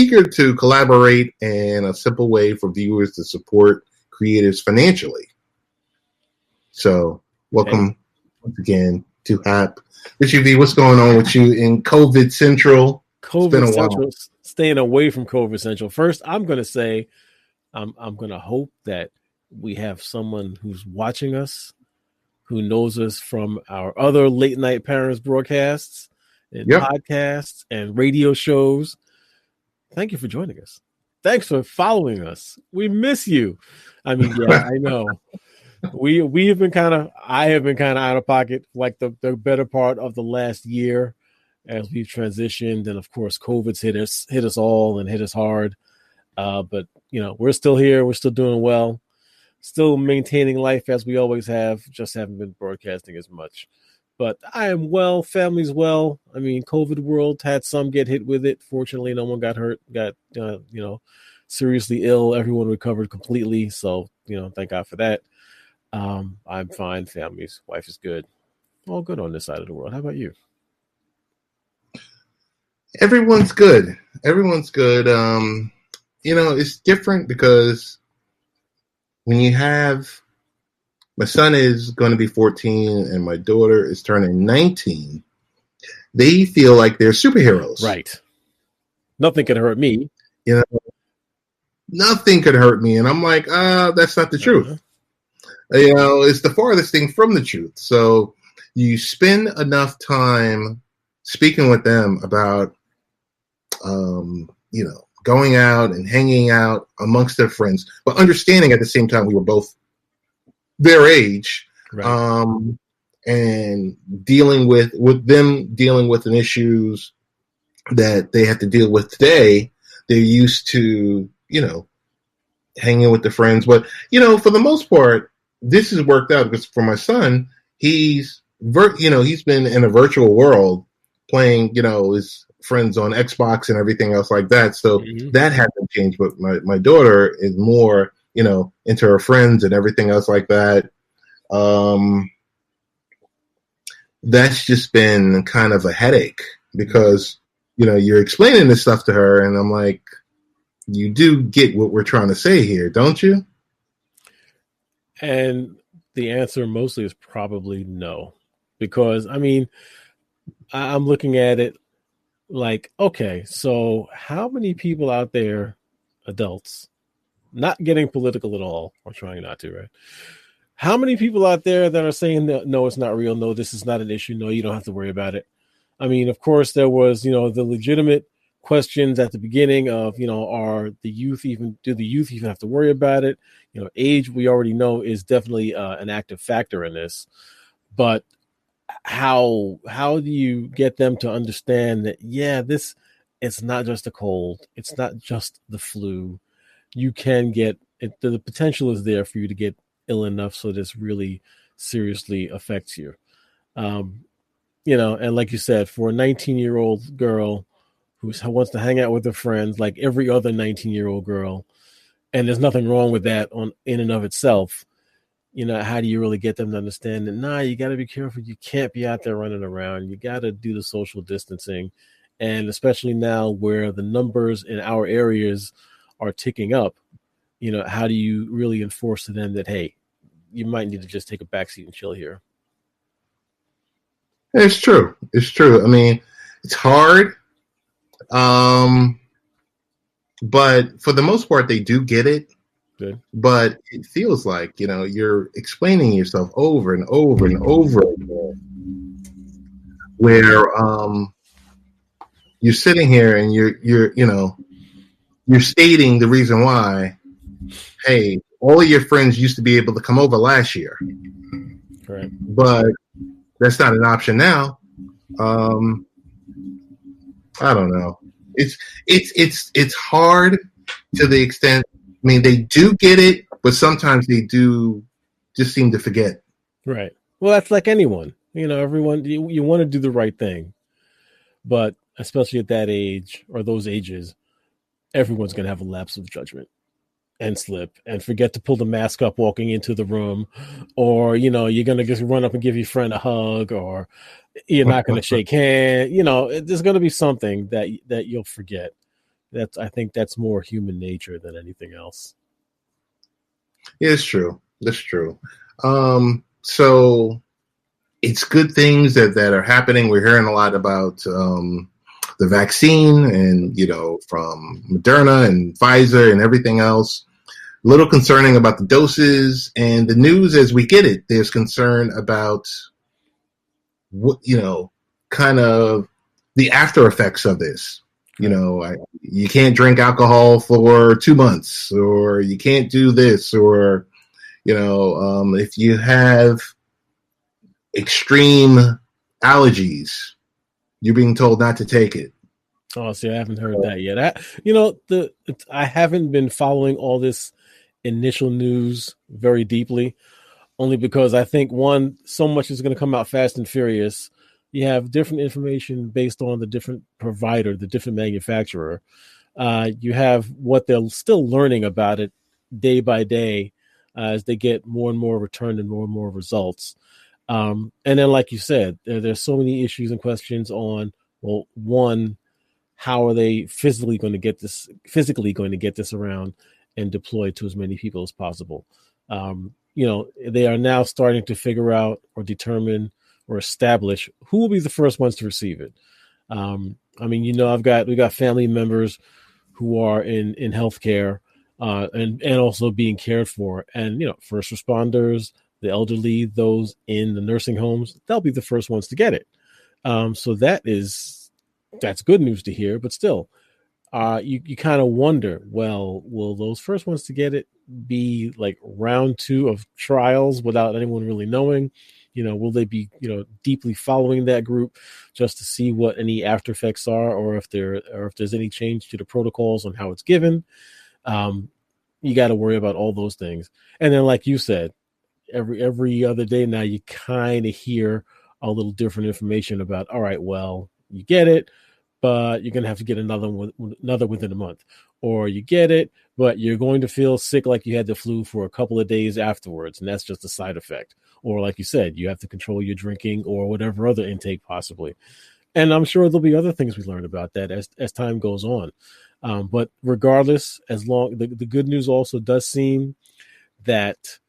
eager to collaborate and a simple way for viewers to support creators financially. So welcome once again to HAP. Richie V, what's going on with you in COVID Central? COVID Central, while. Staying away from COVID Central. First, I'm going to say, I'm going to hope that we have someone who's watching us, who knows us from our other late night parents broadcasts and podcasts and radio shows. Thank you for joining us. Thanks for following us. We miss you. I mean, yeah, I know. I have been kind of out of pocket like the better part of the last year as we've transitioned, and of course COVID's hit us all and hit us hard. But we're still here, we're still doing well, still maintaining life as we always have, just haven't been broadcasting as much. But I am well, family's well. I mean, COVID world had some get hit with it. Fortunately, no one got hurt, seriously ill. Everyone recovered completely. So, thank God for that. I'm fine. Family's wife is good. All good on this side of the world. How about you? Everyone's good. Everyone's good. It's different because when you have, my son is going to be 14 and my daughter is turning 19, they feel like they're superheroes. Right. Nothing can hurt me. Nothing could hurt me. And I'm like, that's not the truth. It's the farthest thing from the truth. So you spend enough time speaking with them about, going out and hanging out amongst their friends, but understanding at the same time we were both their age, right. And dealing with an issues that they have to deal with today. They're used to, hanging with the friends, but for the most part, this has worked out because for my son, he's been in a virtual world playing, his friends on Xbox and everything else like that. So that hasn't changed. But my daughter is more, into her friends and everything else like that. That's just been kind of a headache because, you're explaining this stuff to her and I'm like, you do get what we're trying to say here, don't you? And the answer mostly is probably no, because I'm looking at it like, okay, so how many people out there, adults, not getting political at all, or trying not to, right? How many people out there that are saying that, no, it's not real. No, this is not an issue. No, you don't have to worry about it. I mean, of course, there was, the legitimate questions at the beginning of, do the youth even have to worry about it? Age, we already know, is definitely an active factor in this. But how do you get them to understand that, it's not just a cold. It's not just the flu. You can get it. The potential is there for you to get ill enough so this really seriously affects you. And like you said, for a 19-year-old girl who wants to hang out with her friends like every other 19-year-old girl, and there's nothing wrong with that in and of itself, how do you really get them to understand that, you got to be careful. You can't be out there running around. You got to do the social distancing. And especially now where the numbers in our areas are ticking up, how do you really enforce to them that, hey, you might need to just take a backseat and chill here? It's true. It's true. I mean, it's hard. But for the most part, they do get it. Good. But it feels like, you're explaining yourself over and over and over again, where you're sitting here and you're stating the reason why, hey, all of your friends used to be able to come over last year. Right. But that's not an option now. I don't know. It's hard to the extent. I mean, they do get it, but sometimes they do just seem to forget. Right. Well, that's like anyone. Everyone, you want to do the right thing, but especially at that age or those ages, everyone's going to have a lapse of judgment and slip and forget to pull the mask up walking into the room, or, you're going to just run up and give your friend a hug, or you're not going to shake hands. There's going to be something that you'll forget. I think that's more human nature than anything else. Yeah, it's true. That's true. So it's good things that are happening. We're hearing a lot about the vaccine and, from Moderna and Pfizer and everything else. A little concerning about the doses and the news as we get it. There's concern about what, kind of the after effects of this. You can't drink alcohol for 2 months, or you can't do this, or, if you have extreme allergies, you're being told not to take it. Oh, see, I haven't heard that yet. I haven't been following all this initial news very deeply, only because I think, one, so much is going to come out fast and furious. You have different information based on the different provider, the different manufacturer. You have what they're still learning about it day by day as they get more and more return and more results. And then, like you said, there's so many issues and questions on, well, one, how are they physically going to get this around and deployed to as many people as possible? They are now starting to figure out or determine or establish who will be the first ones to receive it. We got family members who are in healthcare and also being cared for, and first responders, the elderly, those in the nursing homes, they'll be the first ones to get it. So that's good news to hear, but still, you kind of wonder, well, will those first ones to get it be like round 2 of trials without anyone really knowing? Will they be, deeply following that group just to see what any after effects are, or if there's any change to the protocols on how it's given? You got to worry about all those things. And then, like you said, every other day now, you kind of hear a little different information about, all right, well, you get it, but you're going to have to get another within a month, or you get it, but you're going to feel sick like you had the flu for a couple of days afterwards, and that's just a side effect. Or like you said, you have to control your drinking or whatever other intake possibly. And I'm sure there'll be other things we learn about that as time goes on. But regardless, the good news also does seem that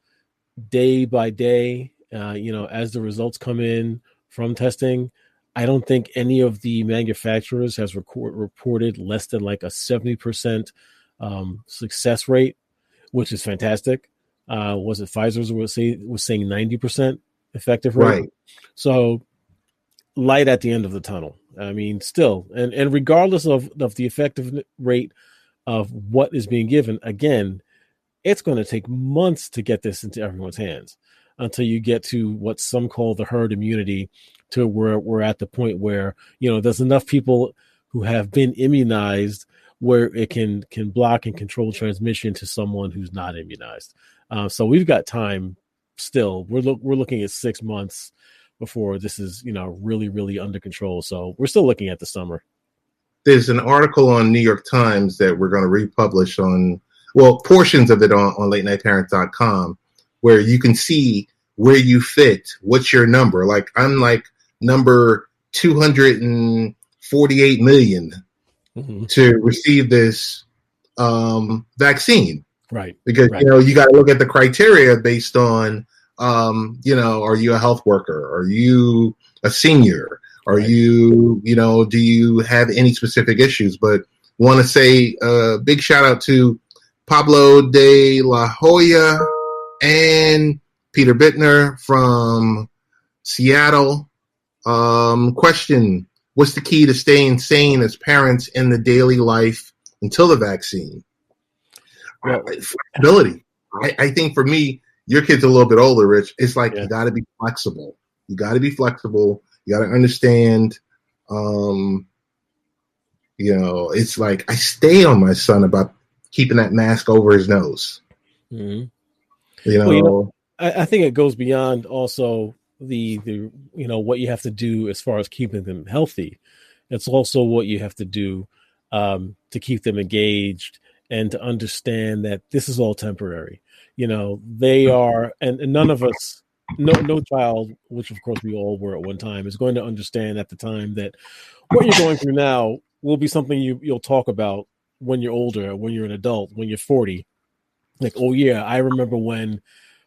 day by day, as the results come in from testing, I don't think any of the manufacturers has reported less than like a 70% success rate, which is fantastic. Was it Pfizer's was saying 90% effective rate? Right. So light at the end of the tunnel. I mean, still, and regardless of the effective rate of what is being given, again, it's going to take months to get this into everyone's hands until you get to what some call the herd immunity, to where we're at the point where, there's enough people who have been immunized where it can block and control transmission to someone who's not immunized. So we've got time still. We're looking at 6 months before this is, really, really under control. So we're still looking at the summer. There's an article on New York Times that we're going to republish on, portions of it on latenightparent.com, where you can see where you fit, what's your number. Like, I'm like number 248 million to receive this vaccine. Right. Because, you got to look at the criteria based on, are you a health worker? Are you a senior? Are you, do you have any specific issues? But want to say a big shout out to Pablo de la Hoya and Peter Bittner from Seattle. Question: what's the key to staying sane as parents in the daily life until the vaccine? Well, flexibility. I think for me, your kid's a little bit older, Rich. It's like you got to be flexible. You got to be flexible. You got to understand. It's like I stay on my son about keeping that mask over his nose. Mm-hmm. I think it goes beyond also the what you have to do as far as keeping them healthy. It's also what you have to do to keep them engaged and to understand that this is all temporary. They are, and none of us, no child, which of course we all were at one time, is going to understand at the time that what you're going through now will be something you'll talk about when you're older, when you're an adult, when you're 40. Like, oh yeah, I remember when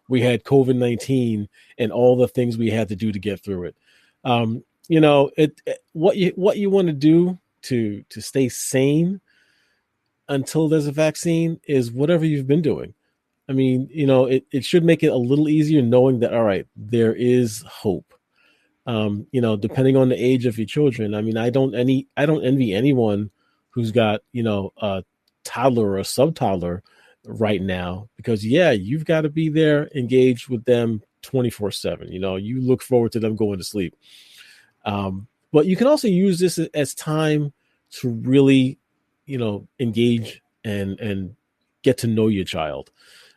we had COVID-19 and all the things we had to do to get through it. What you want to do to stay sane until there's a vaccine is whatever you've been doing. I mean, it should make it a little easier knowing that, all right, there is hope. Depending on the age of your children. I mean, I don't envy anyone who's got, a toddler or a sub-toddler right now, because you've got to be there engaged with them 24/7. You look forward to them going to sleep. But you can also use this as time to really, engage and get to know your child.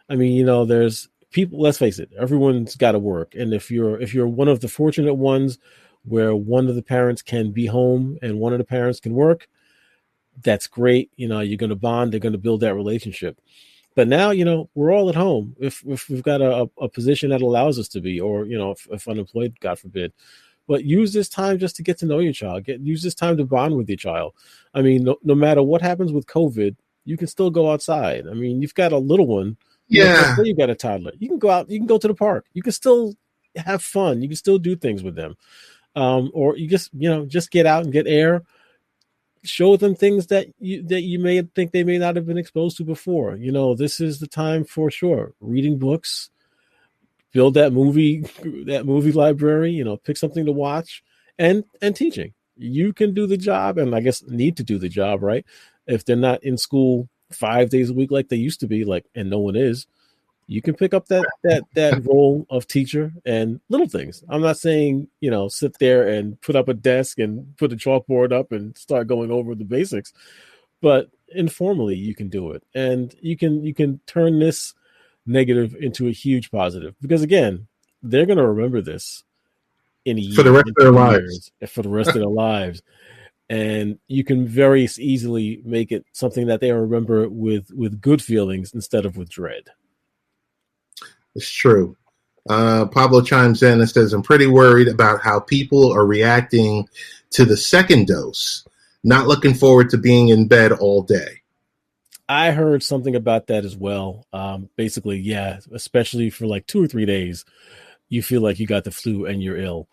I mean, there's people, let's face it, everyone's got to work. And if you're one of the fortunate ones where one of the parents can be home and one of the parents can work, that's great. You're going to bond, they're going to build that relationship. But now, we're all at home. If we've got a position that allows us to be, or, if unemployed, God forbid. But use this time just to get to know your child. Use this time to bond with your child. I mean, no matter what happens with COVID, you can still go outside. I mean, you've got a little one. Yeah. You've got a toddler. You can go out. You can go to the park. You can still have fun. You can still do things with them. Or you just get out and get air. Show them things that you may think they may not have been exposed to before. This is the time for sure. Reading books. Build that movie library, pick something to watch, and teaching. You can do the job, and I guess need to do the job, right? If they're not in school 5 days a week like they used to be, and no one is, you can pick up that role of teacher and little things. I'm not saying, sit there and put up a desk and put a chalkboard up and start going over the basics, but informally you can do it. And you can turn this negative into a huge positive, because again, they're going to remember this in a year, for the rest of their lives. For the rest of their lives. And you can very easily make it something that they remember with good feelings instead of with dread. It's true. Pablo chimes in and says, I'm pretty worried about how people are reacting to the second dose, not looking forward to being in bed all day. I heard something about that as well. Basically, yeah, especially for like 2 or 3 days, you feel like you got the flu and you're ill.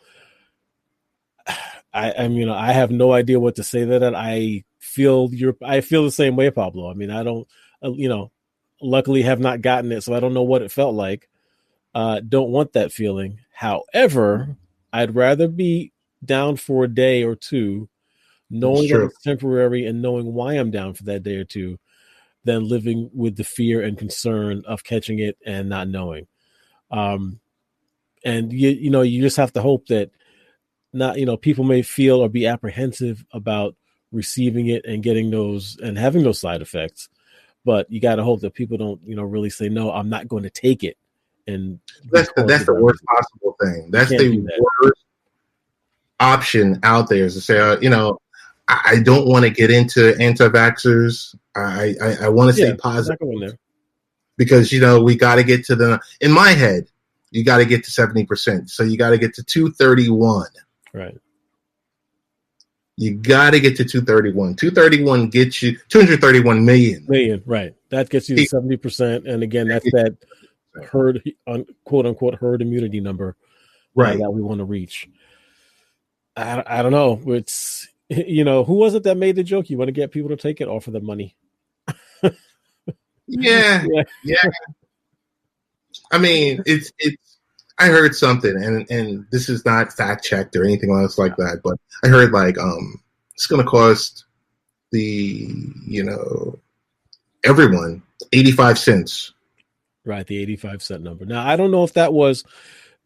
I have no idea what to say to that. I feel the same way, Pablo. I mean, I don't, luckily have not gotten it, so I don't know what it felt like. Don't want that feeling. However, I'd rather be down for a day or two, knowing that it's temporary and knowing why I'm down for that day or two, than living with the fear and concern of catching it and not knowing. And you just have to hope that not, people may feel or be apprehensive about receiving it and getting those and having those side effects, but you got to hope that people don't, really say, no, I'm not going to take it. And that's the worst possible thing. That's the worst option out there, is to say, I don't want to get into anti-vaxxers. I want to stay positive, because we got to get to in my head, you got to get to 70%. So you got to get to 231. Right. You got to get to 231. 231 gets you 231 million. Right. That gets you to 70%. And again, that's that herd, quote unquote, herd immunity number, right, that we want to reach. I don't know. It's, who was it that made the joke? You want to get people to take it, offer them money. Yeah. I mean, it's. I heard something, and this is not fact checked or anything else like that, but I heard it's going to cost everyone 85 cents. Right, the 85-cent number. Now, I don't know if that was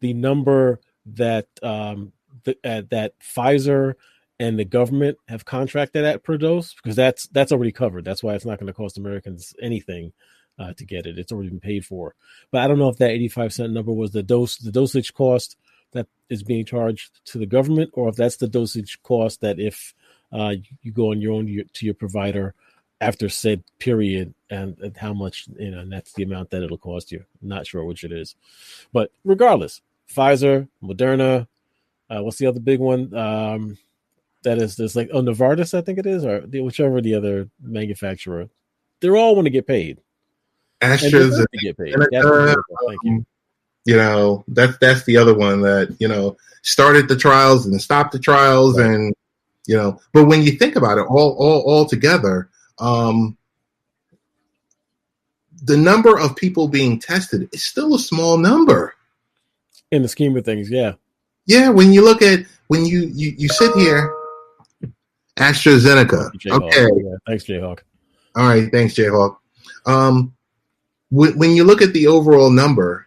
the number that that Pfizer and the government have contracted at per dose, because that's already covered. That's why it's not going to cost Americans anything to get it. It's already been paid for. But I don't know if that 85-cent number was the dosage cost that is being charged to the government, or if that's the dosage cost that if you go on your own to your provider after said period, and how much, and that's the amount that it'll cost you. I'm not sure which it is. But regardless, Pfizer, Moderna, what's the other big one? that is this like Novartis, I think it is, or whichever the other manufacturer. They're all want to get paid. AstraZeneca to get paid. Thank you. That's the other one that started the trials and stopped the trials, right. And but when you think about it, all together, the number of people being tested is still a small number in the scheme of things. Yeah. When you look at you sit here, AstraZeneca. Okay. Yeah, thanks, Jayhawk. All right, thanks, Jayhawk. When you look at the overall number,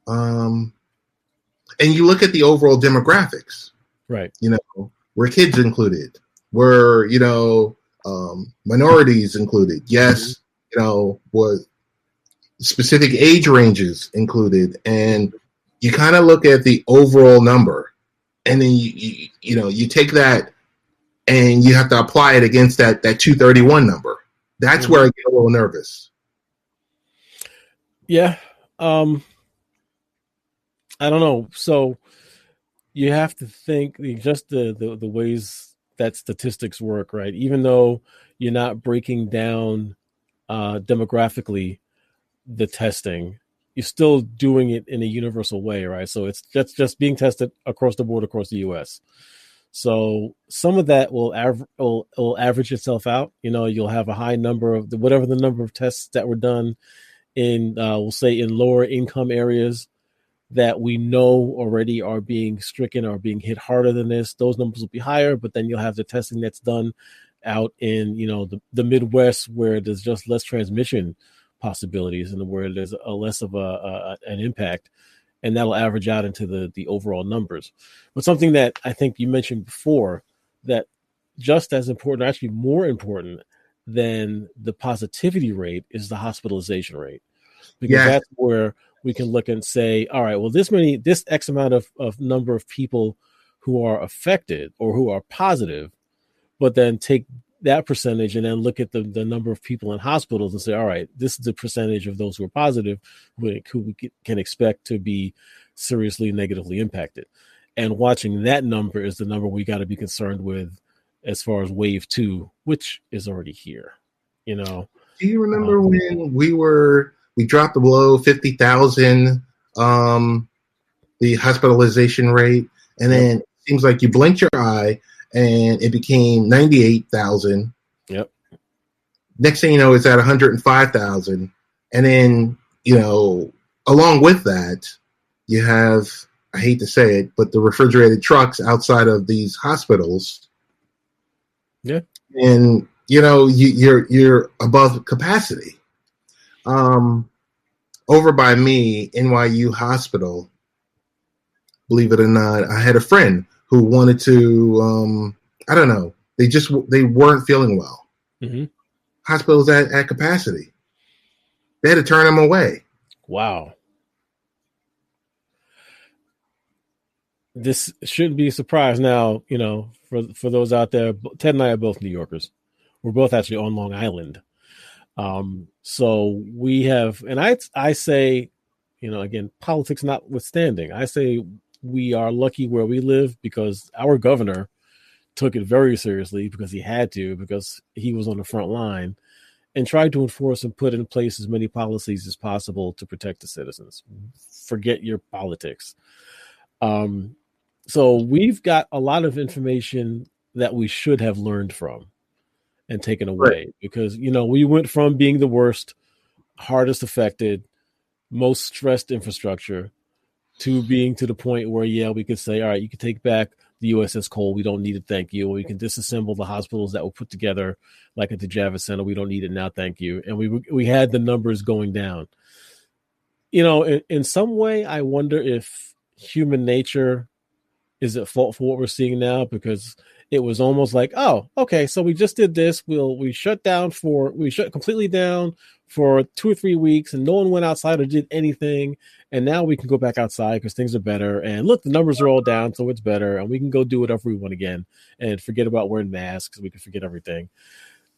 and you look at the overall demographics, right? Were kids included? Were minorities included? Yes, was specific age ranges included, and you kind of look at the overall number, and then you take that and you have to apply it against that 231 number. That's where I get a little nervous. Yeah. I don't know. So you have to think just the ways that statistics work, right? Even though you're not breaking down demographically the testing, you're still doing it in a universal way, right? So it's just being tested across the board, across the U.S. So some of that will average itself out. You'll have a high number of whatever the number of tests that were done in, we'll say, in lower income areas that we know already are being stricken or being hit harder than this. Those numbers will be higher, but then you'll have the testing that's done out in, the Midwest where there's just less transmission possibilities and where there's a less of an impact, and that'll average out into the overall numbers. But something that I think you mentioned before that just as important, or actually more important than the positivity rate, is the hospitalization rate, because that's where we can look and say, all right, well, this X amount of number of people who are affected or who are positive, but then take that percentage and then look at the number of people in hospitals and say, all right, this is the percentage of those who are positive who we can expect to be seriously negatively impacted. And watching that number is the number we got to be concerned with as far as wave 2, which is already here. Do you remember when we dropped below 50,000, the hospitalization rate, and then it seems like you blinked your eye and it became 98,000. Yep. Next thing you know, it's at 105,000. And then, along with that, you have, I hate to say it, but the refrigerated trucks outside of these hospitals. Yeah. And, you're above capacity. Over by me, NYU Hospital, believe it or not, I had a friend who wanted to, I don't know, they weren't feeling well. Mm-hmm. Hospitals at capacity. They had to turn them away. Wow. This shouldn't be a surprise now, for those out there. Ted and I are both New Yorkers. We're both actually on Long Island. So we have, and I say, again, politics notwithstanding, I say we are lucky where we live because our governor took it very seriously because he had to, because he was on the front line and tried to enforce and put in place as many policies as possible to protect the citizens. Forget your politics. So we've got a lot of information that we should have learned from and taken away, because, we went from being the worst, hardest affected, most stressed infrastructure to being to the point where, we could say, all right, you can take back the USS Cole. We don't need it. Thank you. Or we can disassemble the hospitals that were put together, like at the Javits Center. We don't need it now. Thank you. And we had the numbers going down. In some way, I wonder if human nature is at fault for what we're seeing now, because it was almost like, oh, okay, so we just did this. We shut completely down for 2 or 3 weeks, and no one went outside or did anything. And now we can go back outside because things are better. And look, the numbers are all down, so it's better. And we can go do whatever we want again and forget about wearing masks. We can forget everything.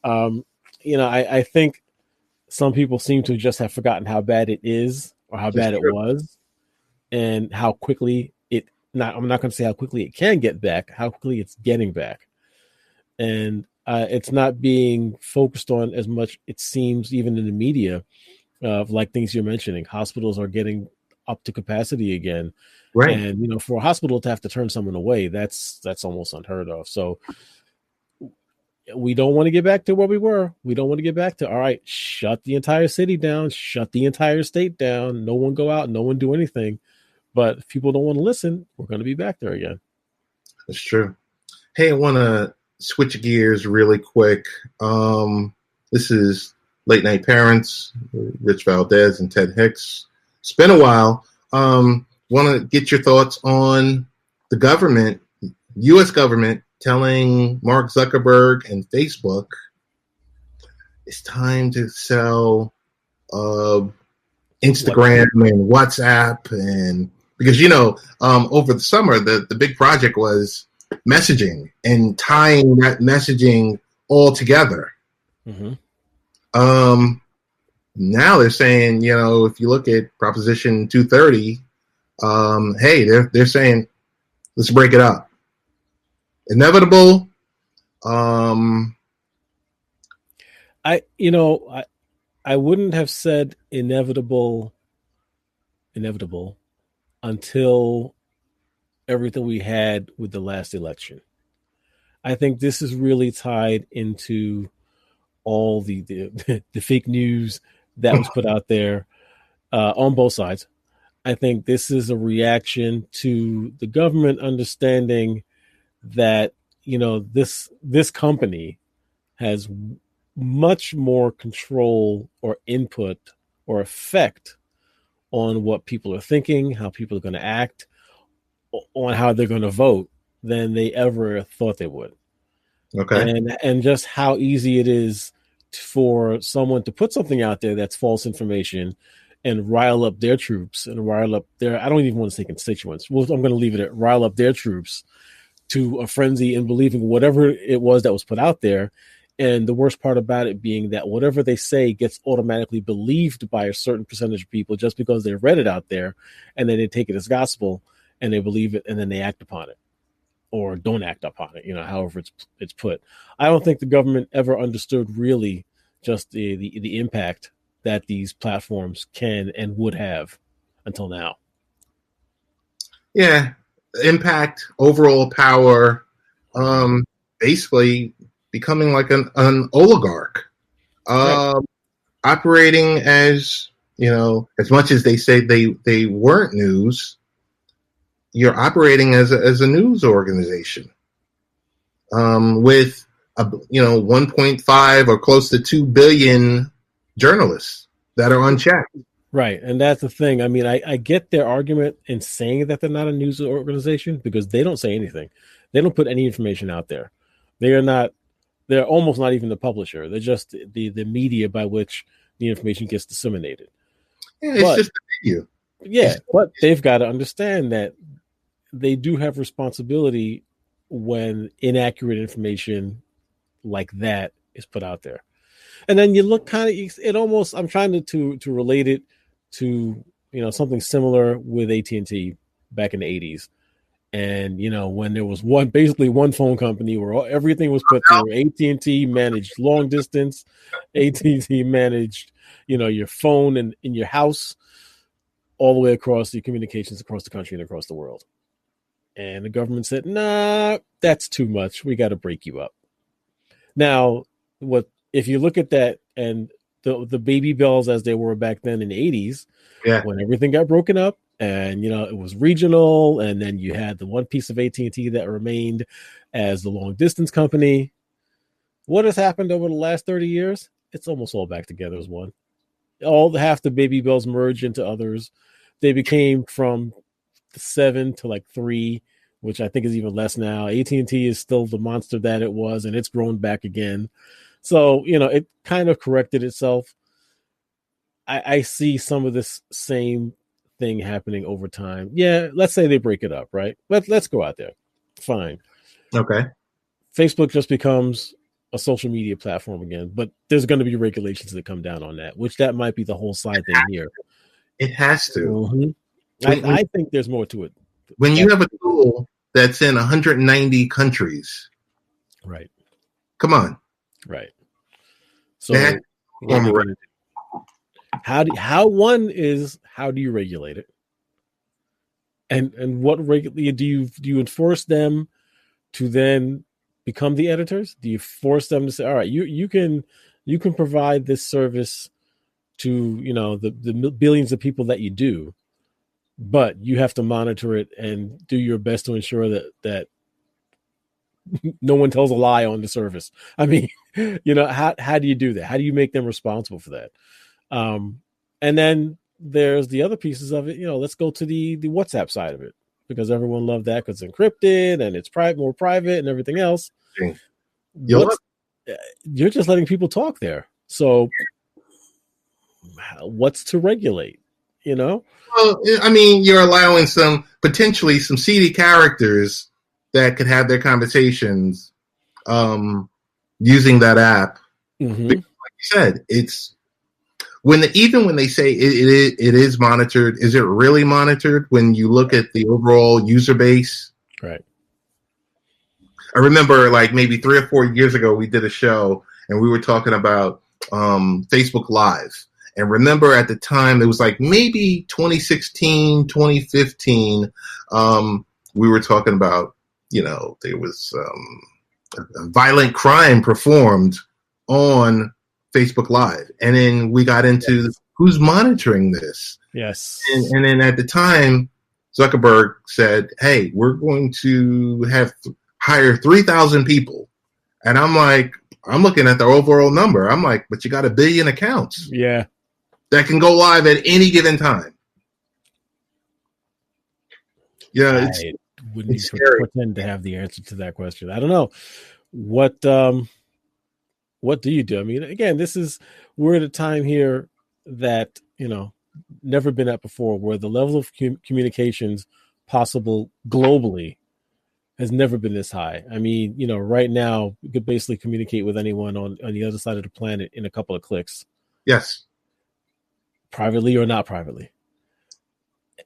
I think some people seem to just have forgotten how bad it is, or how bad it was, and how quickly I'm not going to say how quickly it can get back, how quickly it's getting back. and it's not being focused on as much. It seems even in the media, like things you're mentioning, hospitals are getting up to capacity again, Right. and for a hospital to have to turn someone away, that's almost unheard of. So we don't want to get back to where we were. We don't want to get back to, all right, shut the entire city down, shut the entire state down. No one go out, no one do anything. But if people don't want to listen, we're going to be back there again. That's true. Hey, I want to switch gears really quick. This is Late Night Parents, Rich Valdez and Ted Hicks. It's been a while. Want to get your thoughts on the government, U.S. government, telling Mark Zuckerberg and Facebook it's time to sell Instagram and WhatsApp, and because over the summer the big project was messaging and tying that messaging all together. Mm-hmm. Now they're saying, if you look at Proposition 230, hey, they're saying let's break it up. Inevitable. I wouldn't have said inevitable until everything we had with the last election. I think this is really tied into all the fake news that was put out there on both sides. I think this is a reaction to the government understanding that this company has much more control or input or effect on what people are thinking, how people are going to act, on how they're going to vote than they ever thought they would. Okay. And just how easy it is for someone to put something out there that's false information and rile up their troops and rile up their, I don't even want to say constituents. Well, I'm going to leave it at rile up their troops to a frenzy in believing whatever it was that was put out there. And the worst part about it being that whatever they say gets automatically believed by a certain percentage of people just because they read it out there, and then they take it as gospel and they believe it, and then they act upon it or don't act upon it, however it's put. I don't think the government ever understood really just the impact that these platforms can and would have until now. Yeah, impact, overall power, basically becoming like an oligarch, Right. operating as much as they say they weren't news, you're operating as a news organization with 1.5 or close to 2 billion journalists that are unchecked. Right. And that's the thing. I mean, I get their argument in saying that they're not a news organization because they don't say anything. They don't put any information out there. They're almost not even the publisher. They're just the media by which the information gets disseminated. Yeah, it's just the media. Yeah, but they've got to understand that they do have responsibility when inaccurate information like that is put out there. And then you look kind of, it almost, I'm trying to relate it to, something similar with AT&T back in the 80s. And, when there was basically one phone company where everything was put through, AT&T managed long distance, AT&T managed, your phone and in your house, all the way across the communications across the country and across the world. And the government said, nah, that's too much. We got to break you up. Now, if you look at that and the baby bells as they were back then in the 80s, when everything got broken up and, it was regional, and then you had the one piece of AT&T that remained as the long distance company. What has happened over the last 30 years? It's almost all back together as one. Half the baby bells merged into others. They became from 7 to like 3, which I think is even less now. AT&T is still the monster that it was, and it's grown back again. So, it kind of corrected itself. I see some of this same thing happening over time. Yeah, let's say they break it up, right? Let's go out there. Fine. Okay. Facebook just becomes a social media platform again, but there's going to be regulations that come down on that, which that might be the whole side thing here. It has to. Mm-hmm. I think there's more to it. When you have a tool that's in 190 countries, right, Come on. Right. So what are you gonna do? How do you regulate it? And what do you enforce them to then become the editors? Do you force them to say, all right, you can provide this service to, the billions of people that you do, but you have to monitor it and do your best to ensure that no one tells a lie on the service. I mean, how do you do that? How do you make them responsible for that? And then there's the other pieces of it. Let's go to the WhatsApp side of it, because everyone loved that because it's encrypted and it's more private and everything else. You're just letting people talk there. So what's to regulate? Well, I mean, you're allowing potentially some seedy characters that could have their conversations using that app. Mm-hmm. Like you said, it's when they say it is monitored. Is it really monitored when you look at the overall user base? Right. I remember like maybe 3 or 4 years ago, we did a show and we were talking about Facebook Live. And remember at the time, it was like maybe 2016, 2015, we were talking about, there was a violent crime performed on Facebook Live. And then we got into who's monitoring this. Yes. And then at the time, Zuckerberg said, hey, we're going to hire 3,000 people. And I'm like, I'm looking at the overall number. I'm like, but you got 1 billion accounts. Yeah. That can go live at any given time. Yeah, I wouldn't pretend to have the answer to that question. I don't know. What do you do? I mean, again, we're at a time here that, never been at before, where the level of communications possible globally has never been this high. I mean, right now you could basically communicate with anyone on the other side of the planet in a couple of clicks. Yes. Privately or not privately.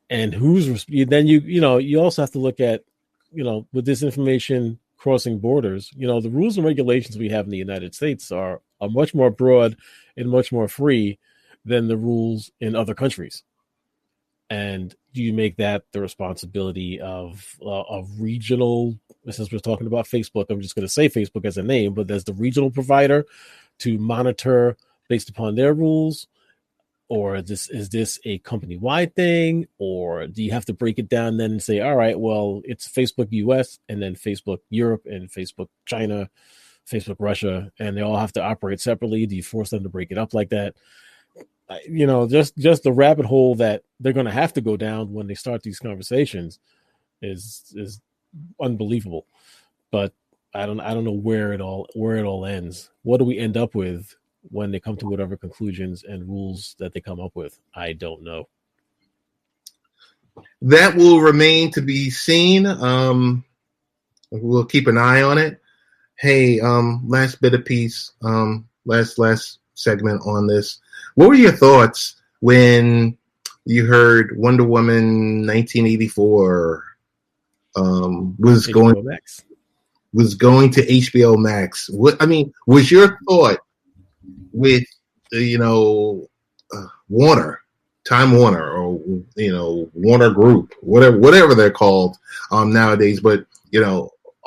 And then you also have to look at, with this information crossing borders, the rules and regulations we have in the United States are much more broad and much more free than the rules in other countries. And do you make that the responsibility of regional, since we're talking about Facebook, I'm just going to say Facebook as a name, but there's the regional provider to monitor based upon their rules? Or is this a company-wide thing? Or do you have to break it down then and say, all right, well, it's Facebook US and then Facebook Europe and Facebook China, Facebook Russia, and they all have to operate separately? Do you force them to break it up like that? Just the rabbit hole that they're going to have to go down when they start these conversations is unbelievable. But I don't know where it all ends. What do we end up with when they come to whatever conclusions and rules that they come up with? I don't know. That will remain to be seen. We'll keep an eye on it. Hey, last bit of piece, last segment on this. What were your thoughts when you heard Wonder Woman 1984 was going to HBO Max? Was your thought with Warner, Time Warner, or Warner Group, whatever they're called nowadays, but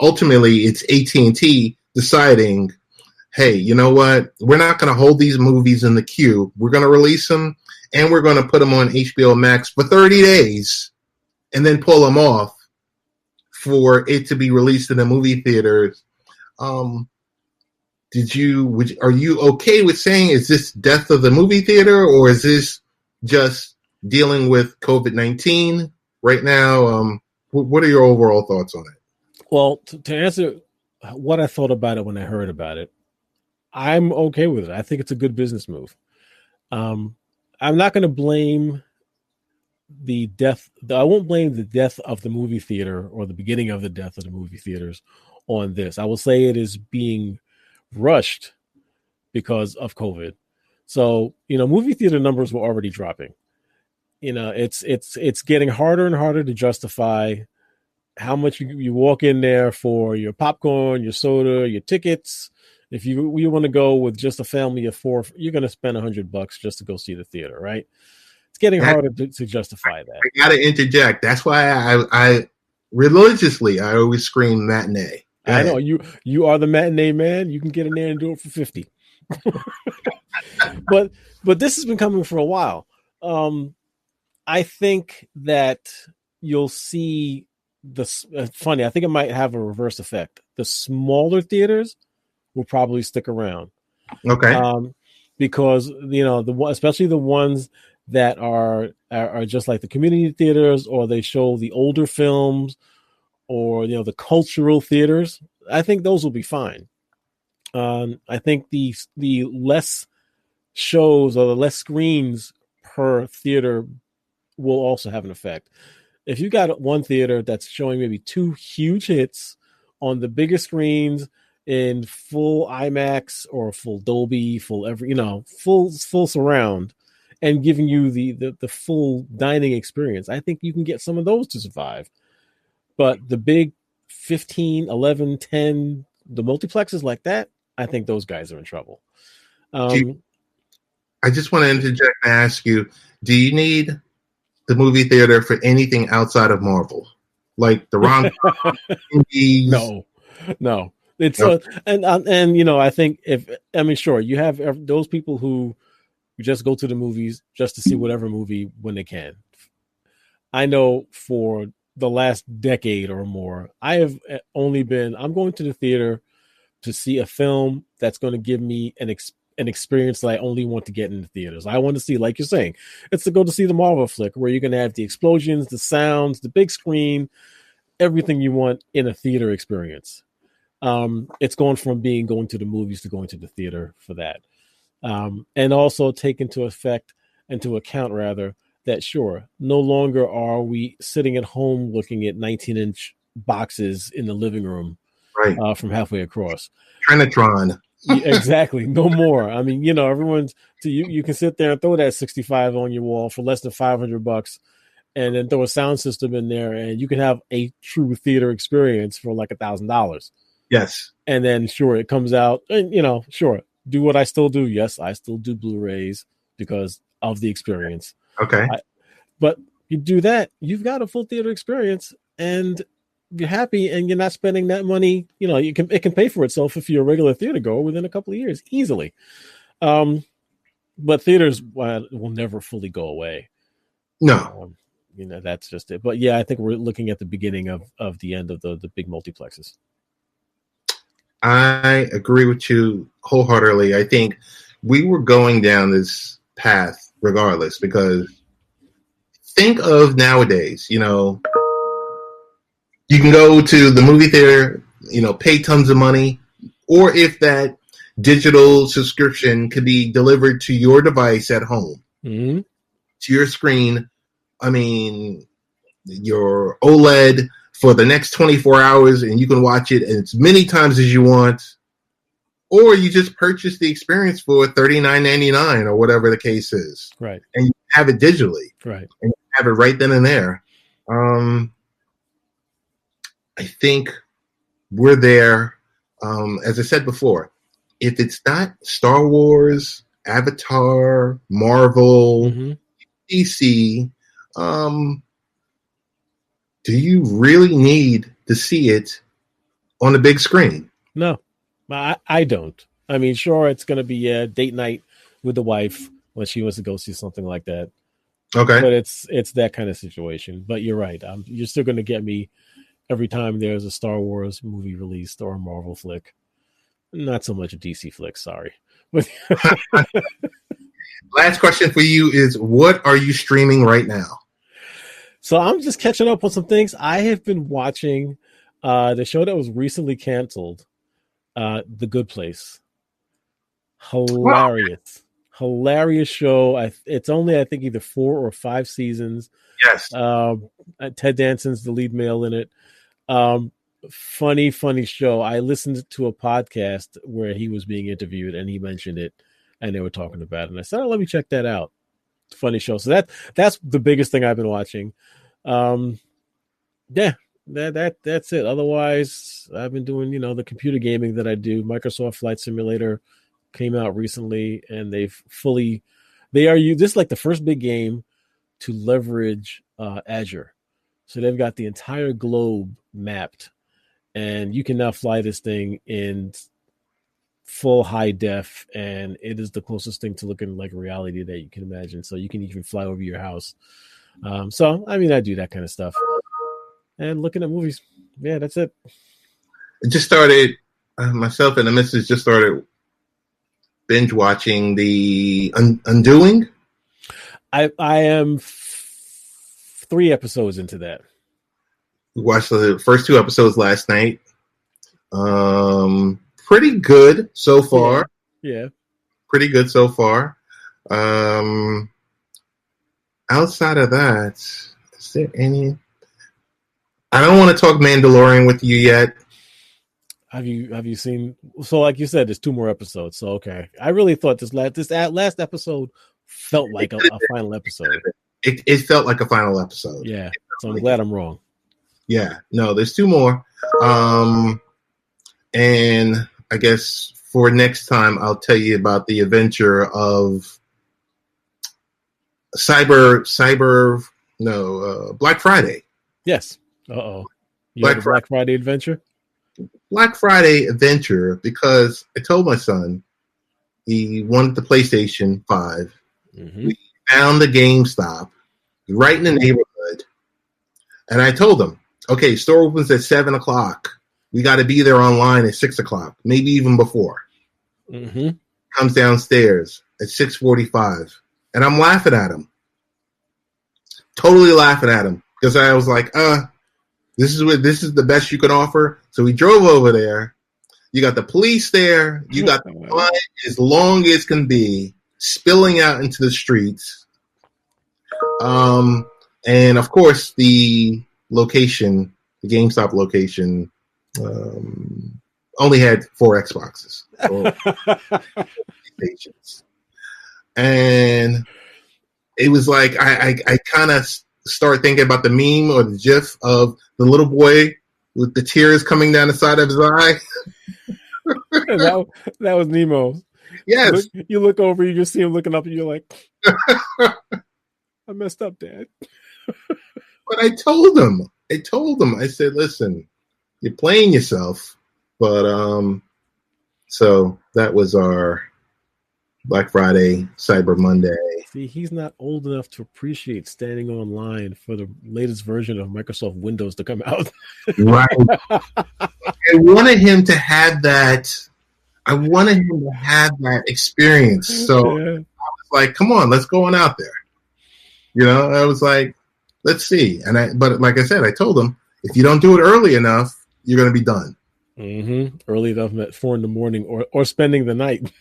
ultimately it's AT&T deciding, hey, you know what, we're not going to hold these movies in the queue, we're going to release them and we're going to put them on HBO Max for 30 days and then pull them off for it to be released in the movie theaters. Are you okay with saying, is this death of the movie theater, or is this just dealing with COVID-19 right now? What are your overall thoughts on it? Well, to answer what I thought about it when I heard about it, I'm okay with it. I think it's a good business move. I'm not going to blame the death. I won't blame the death of the movie theater or the beginning of the death of the movie theaters on this. I will say it is being rushed because of COVID. So, movie theater numbers were already dropping. It's getting harder and harder to justify how much you walk in there for your popcorn, your soda, your tickets, If you want to go with just a family of 4, you're going to spend $100 just to go see the theater, right? It's getting harder to justify that. I got to interject. That's why I religiously I always scream matinee. I know you are the matinee man. You can get in there and do it for $50. but this has been coming for a while. I think that you'll see funny. I think it might have a reverse effect. The smaller theaters will probably stick around. Okay. Because especially the ones that are just like the community theaters, or they show the older films, or the cultural theaters. I think those will be fine. I think the less shows or the less screens per theater will also have an effect. If you got one theater that's showing maybe 2 huge hits on the biggest screens in full IMAX or full Dolby, full surround, and giving you the full dining experience, I think you can get some of those to survive. But the big 15, 11, 10, the multiplexes like that, I think those guys are in trouble. I just want to interject and ask you, do you need the movie theater for anything outside of Marvel? Like the rom-com, indies? No. It's and I think sure, you have those people who just go to the movies just to see whatever movie when they can. I know for the last decade or more, I have only I'm going to the theater to see a film that's going to give me an experience that I only want to get in the theaters. I want to see, like you're saying, it's to go to see the Marvel flick where you're going to have the explosions, the sounds, the big screen, everything you want in a theater experience. It's going from going to the movies to going to the theater for that. And also take into account that sure, no longer are we sitting at home looking at 19-inch boxes in the living room, right, from halfway across. Trinitron. Exactly. No more. I mean, everyone's you can sit there and throw that 65 on your wall for less than $500 and then throw a sound system in there, and you can have a true theater experience for like $1,000. Yes. And then sure, it comes out and sure, do what I still do. Yes, I still do Blu-rays because of the experience. Okay. But you do that, you've got a full theater experience and you're happy, and you're not spending that money. It can pay for itself if you're a regular theater goer within a couple of years easily. But theaters will never fully go away. No. That's just it. But yeah, I think we're looking at the beginning of the end of the big multiplexes. I agree with you wholeheartedly. I think we were going down this path regardless, because think of nowadays, you can go to the movie theater, pay tons of money, or if that digital subscription could be delivered to your device at home, to your screen. I mean, your OLED for the next 24 hours, and you can watch it as many times as you want, or you just purchase the experience for $39.99 or whatever the case is. Right. And you have it digitally. Right. And you have it right then and there. I think we're there. As I said before, if it's not Star Wars, Avatar, Marvel, DC, do you really need to see it on the big screen? No, I don't. I mean, sure, it's going to be a date night with the wife when she wants to go see something like that. Okay. But it's that kind of situation. But you're right. You're still going to get me every time there's a Star Wars movie released or a Marvel flick. Not so much a DC flick, sorry. But last question for you is, what are you streaming right now? So I'm just catching up on some things. I have been watching the show that was recently canceled, The Good Place. Hilarious. Wow. Hilarious show. It's only, I think, either 4 or 5 seasons. Yes. Ted Danson's the lead male in it. Funny show. I listened to a podcast where he was being interviewed and he mentioned it and they were talking about it. And I said, let me check that out. Funny show. So that's the biggest thing I've been watching. Yeah, That's it. Otherwise, I've been doing, the computer gaming that I do. Microsoft Flight Simulator came out recently, and they are this is like the first big game to leverage Azure. So they've got the entire globe mapped, and you can now fly this thing in full high def, and it is the closest thing to looking like reality that you can imagine. So you can even fly over your house. So I do that kind of stuff, and looking at movies. Yeah, that's it. I just started, myself and the missus just started binge watching the Undoing. I am 3 episodes into that. We watched the first 2 episodes last night. Pretty good so far. Yeah. Pretty good so far. Outside of that, is there any? I don't want to talk Mandalorian with you yet. Have you seen? So, like you said, there's 2 more episodes. So, okay. I really thought this last episode felt like a final episode. It felt like a final episode. Yeah. So I'm glad I'm wrong. Yeah. No, there's 2 more. And I guess for next time, I'll tell you about the adventure of Black Friday. Yes. Uh-oh. You had a Black Friday adventure? Black Friday adventure, because I told my son he wanted the PlayStation 5. Mm-hmm. We found the GameStop right in the neighborhood. And I told him, okay, store opens at 7:00. We got to be there online at 6:00, maybe even before. Mm-hmm. Comes downstairs at 6:45. And I'm laughing at him. Totally laughing at him. Because I was like, this is the best you can offer. So we drove over there. You got the police there. You got the line as long as can be spilling out into the streets. And of course the location, the GameStop location, only had 4 Xboxes. And it was like I kind of start thinking about the meme or the GIF of the little boy with the tears coming down the side of his eye. that was Nemo. Yes. You look over, you just see him looking up, and you're like, I messed up, Dad. But I told him, I said, listen, you're playing yourself. But so that was our Black Friday, Cyber Monday. See, he's not old enough to appreciate standing online for the latest version of Microsoft Windows to come out. Right. I wanted him to have that experience. So I was like, come on, let's go on out there. I was like, let's see. But like I said, I told him, if you don't do it early enough, you're going to be done. Mm-hmm. Early enough at 4 a.m. or spending the night.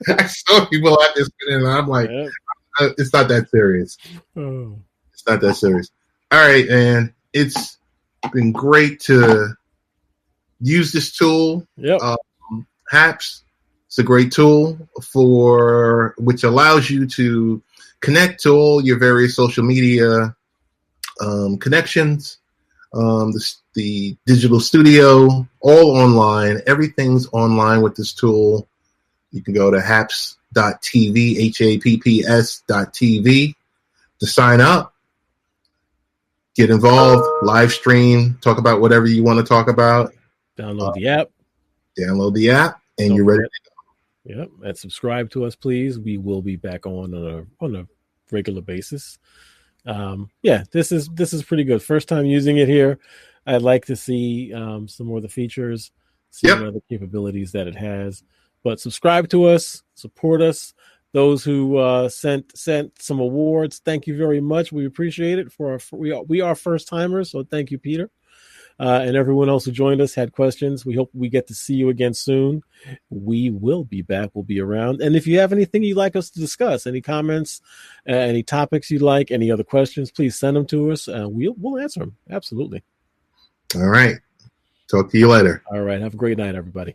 I saw people out there spending, and I'm like, it's not that serious. Oh. It's not that serious. All right, and it's been great to use this tool. Yep. HAPS. It's a great tool which allows you to connect to all your various social media connections. The digital studio, all online. Everything's online with this tool. You can go to haps.tv, HAPPS.tv to sign up, get involved, live stream, talk about whatever you want to talk about. Download the app. And you're ready to go. Yep, and subscribe to us, please. We will be back on a regular basis. This is pretty good. First time using it here. I'd like to see some more of the features, see what other capabilities that it has. But subscribe to us, support us. Those who sent some awards, thank you very much. We appreciate it. We are first timers, so thank you, Peter, and everyone else who joined us, had questions. We hope we get to see you again soon. We will be back. We'll be around. And if you have anything you'd like us to discuss, any comments, any topics you'd like, any other questions, please send them to us. We'll answer them. Absolutely. All right. Talk to you later. All right. Have a great night, everybody.